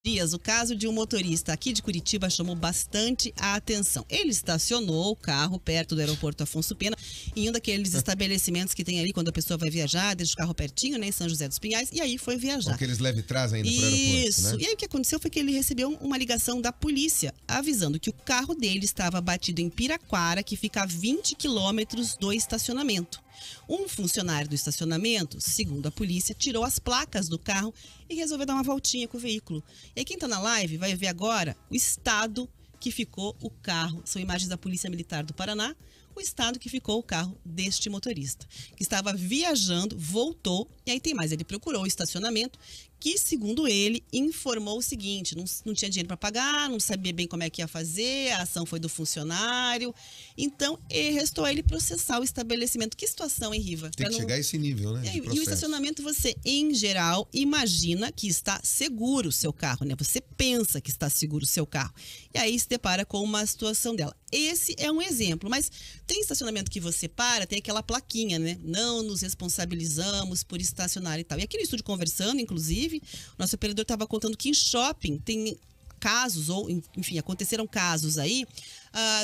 dias, o caso de um motorista aqui de Curitiba chamou bastante a atenção. Ele estacionou o carro perto do aeroporto Afonso Pena, em um daqueles estabelecimentos que tem ali quando a pessoa vai viajar, deixa o carro pertinho, né, em São José dos Pinhais, e aí foi viajar. Que eles leve e traz ainda para o aeroporto, Isso. né? E aí o que aconteceu foi que ele recebeu uma ligação da polícia, avisando que o carro dele estava batido em Piraquara, que fica a 20 quilômetros do estacionamento. Um funcionário do estacionamento, segundo a polícia, tirou as placas do carro e resolveu dar uma voltinha com o veículo. E aí quem está na live vai ver agora o estado que ficou o carro. São imagens da Polícia Militar do Paraná. O estado que ficou o carro deste motorista, que estava viajando, voltou, e aí tem mais, ele procurou o estacionamento, que, segundo ele, informou o seguinte, não tinha dinheiro para pagar, não sabia bem como é que ia fazer, a ação foi do funcionário, então restou a ele processar o estabelecimento. Que situação, hein, Riva? Tem que chegar a esse nível, né, E o estacionamento, você, em geral, imagina que está seguro o seu carro, né? Você pensa que está seguro o seu carro. E aí se depara com uma situação dela. Esse é um exemplo, mas tem estacionamento que você para, tem aquela plaquinha, né? Não nos responsabilizamos por estacionar e tal. E aqui no estúdio conversando, inclusive, o nosso operador estava contando que em shopping tem casos, ou enfim, aconteceram casos aí,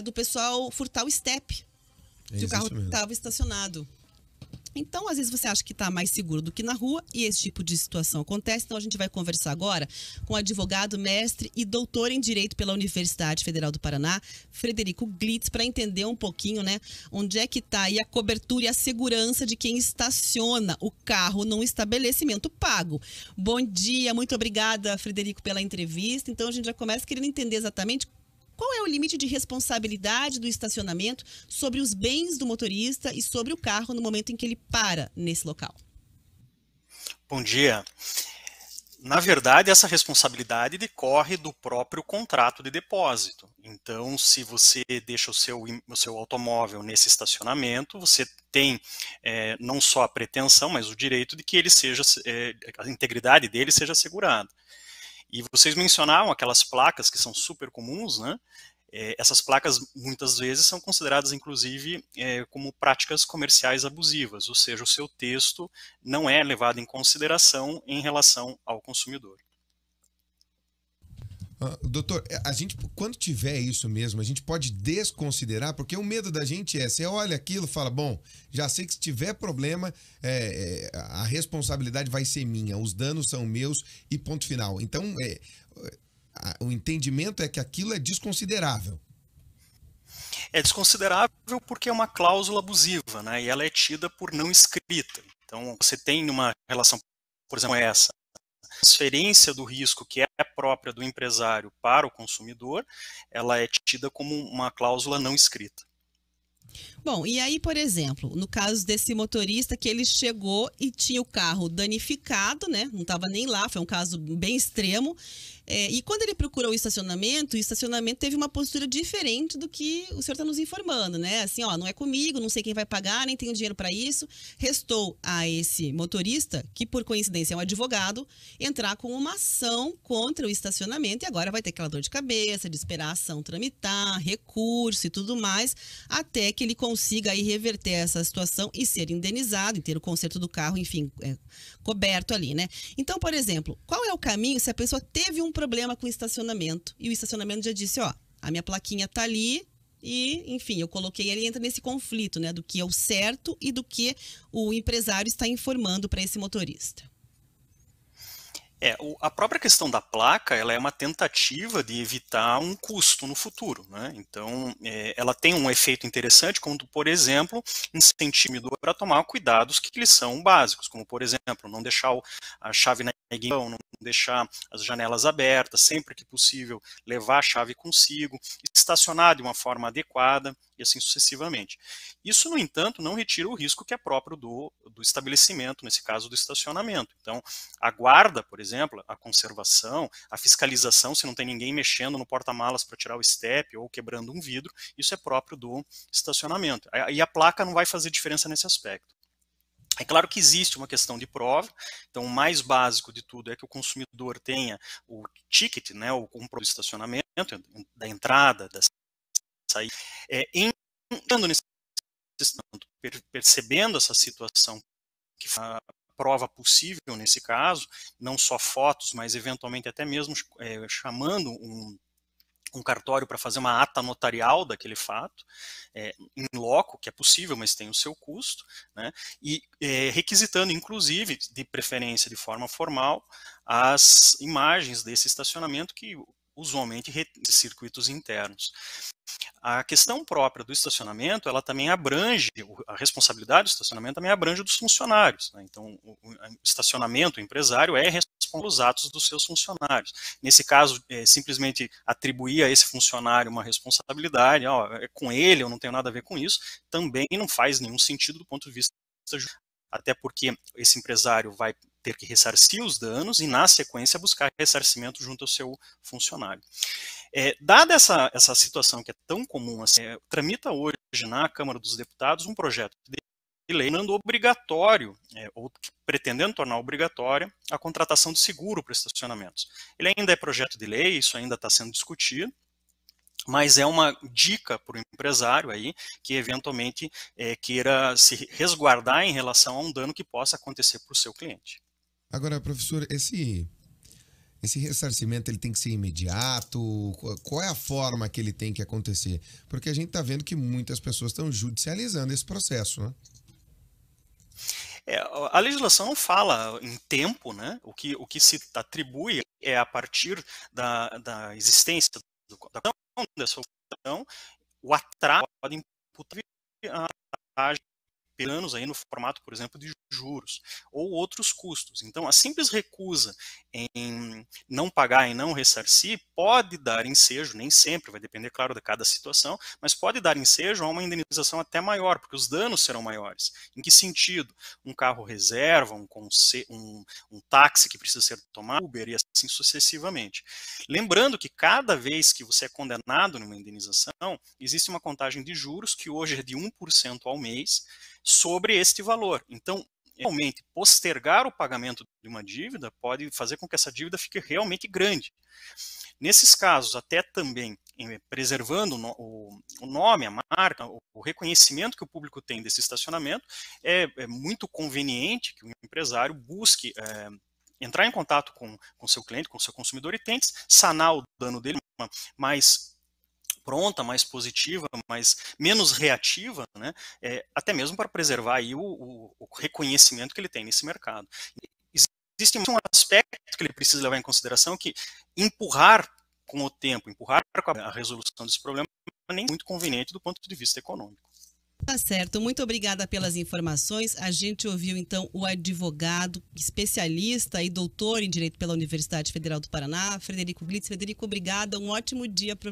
do pessoal furtar o step, que o carro estava estacionado. Então, às vezes você acha que está mais seguro do que na rua e esse tipo de situação acontece. Então, a gente vai conversar agora com o advogado, mestre e doutor em Direito pela Universidade Federal do Paraná, Frederico Glitz, para entender um pouquinho, né, onde é que está aí a cobertura e a segurança de quem estaciona o carro num estabelecimento pago. Bom dia, muito obrigada, Frederico, pela entrevista. Então, a gente já começa querendo entender exatamente qual é o limite de responsabilidade do estacionamento sobre os bens do motorista e sobre o carro no momento em que ele para nesse local? Bom dia. Na verdade, essa responsabilidade decorre do próprio contrato de depósito. Então, se você deixa o seu automóvel nesse estacionamento, você tem não só a pretensão, mas o direito de que ele seja, a integridade dele seja assegurada. E vocês mencionaram aquelas placas que são super comuns, né? Essas placas muitas vezes são consideradas, inclusive, como práticas comerciais abusivas, ou seja, o seu texto não é levado em consideração em relação ao consumidor. Doutor, a gente, quando tiver isso mesmo, a gente pode desconsiderar, porque o medo da gente você olha aquilo e fala, bom, já sei que se tiver problema, a responsabilidade vai ser minha, os danos são meus e ponto final. Então, o entendimento é que aquilo é desconsiderável. É desconsiderável porque é uma cláusula abusiva, né? E ela é tida por não escrita. Então, você tem uma relação, por exemplo, essa, transferência do risco que é própria do empresário para o consumidor, ela é tida como uma cláusula não escrita. Bom, e aí, por exemplo, no caso desse motorista que ele chegou e tinha o carro danificado, né? Não estava nem lá, foi um caso bem extremo. E quando ele procurou o estacionamento teve uma postura diferente do que o senhor está nos informando, né? Assim, ó, não é comigo, não sei quem vai pagar, nem tenho dinheiro para isso. Restou a esse motorista, que por coincidência é um advogado, entrar com uma ação contra o estacionamento e agora vai ter aquela dor de cabeça de esperar a ação tramitar, recurso e tudo mais, até que ele consiga aí reverter essa situação e ser indenizado, e ter o conserto do carro, enfim, coberto ali, né? Então, por exemplo, qual é o caminho se a pessoa teve um problema com o estacionamento e o estacionamento já disse, ó, a minha plaquinha tá ali e, enfim, eu coloquei, ele entra nesse conflito, né, do que é o certo e do que o empresário está informando para esse motorista. A própria questão da placa, ela é uma tentativa de evitar um custo no futuro, né? Então, ela tem um efeito interessante, como, por exemplo, incentiva o consumidor a tomar cuidados que lhes são básicos, como, por exemplo, não deixar a chave na ignição, não deixar as janelas abertas, sempre que possível levar a chave consigo, estacionar de uma forma adequada e assim sucessivamente. Isso, no entanto, não retira o risco que é próprio do estabelecimento, nesse caso do estacionamento. Então, a guarda, por exemplo, a conservação, a fiscalização, se não tem ninguém mexendo no porta-malas para tirar o step ou quebrando um vidro, isso é próprio do estacionamento. E a placa não vai fazer diferença nesse aspecto. É claro que existe uma questão de prova, então o mais básico de tudo é que o consumidor tenha o ticket, né, o comprovante do estacionamento, da entrada, da saída, entrando nesse percebendo essa situação que prova possível nesse caso, não só fotos, mas eventualmente até mesmo chamando um cartório para fazer uma ata notarial daquele fato, em loco, que é possível, mas tem o seu custo, né? E requisitando, inclusive, de preferência de forma formal, as imagens desse estacionamento que usualmente de circuitos internos. A questão própria do estacionamento, ela também abrange, a responsabilidade do estacionamento também abrange dos funcionários, né? Então, o estacionamento, o empresário é responsável pelos atos dos seus funcionários. Nesse caso, simplesmente atribuir a esse funcionário uma responsabilidade, é com ele, eu não tenho nada a ver com isso, também não faz nenhum sentido do ponto de vista jurídico, até porque esse empresário vai ter que ressarcir os danos e, na sequência, buscar ressarcimento junto ao seu funcionário. Dada essa situação que é tão comum, assim, tramita hoje na Câmara dos Deputados um projeto de lei tornando obrigatório, ou pretendendo tornar obrigatória, a contratação de seguro para estacionamentos. Ele ainda é projeto de lei, isso ainda está sendo discutido, mas é uma dica para o empresário aí que eventualmente queira se resguardar em relação a um dano que possa acontecer para o seu cliente. Agora, professor, esse ressarcimento ele tem que ser imediato? Qual é a forma que ele tem que acontecer? Porque a gente está vendo que muitas pessoas estão judicializando esse processo, né? A legislação não fala em tempo, né? O que se atribui é a partir da existência dessa opção, o atraso pode imputar a anos aí no formato, por exemplo, de juros ou outros custos. Então, a simples recusa em não pagar e não ressarcir pode dar ensejo, nem sempre, vai depender, claro, de cada situação, mas pode dar ensejo a uma indenização até maior, porque os danos serão maiores. Em que sentido? Um carro reserva, um táxi que precisa ser tomado, Uber e assim sucessivamente. Lembrando que cada vez que você é condenado numa indenização, existe uma contagem de juros que hoje é de 1% ao mês, sobre este valor. Então, realmente, postergar o pagamento de uma dívida pode fazer com que essa dívida fique realmente grande. Nesses casos, até também preservando o nome, a marca, o reconhecimento que o público tem desse estacionamento, é muito conveniente que o empresário busque entrar em contato com seu cliente, com seu consumidor e tente sanar o dano dele mais pronta, mais positiva, menos reativa, né? Até mesmo para preservar aí o reconhecimento que ele tem nesse mercado. Existe um aspecto que ele precisa levar em consideração, que empurrar com o tempo, empurrar com a resolução desse problema nem muito conveniente do ponto de vista econômico. Tá certo, muito obrigada pelas informações. A gente ouviu então o advogado, especialista e doutor em Direito pela Universidade Federal do Paraná, Frederico Glitz. Frederico, obrigada, um ótimo dia para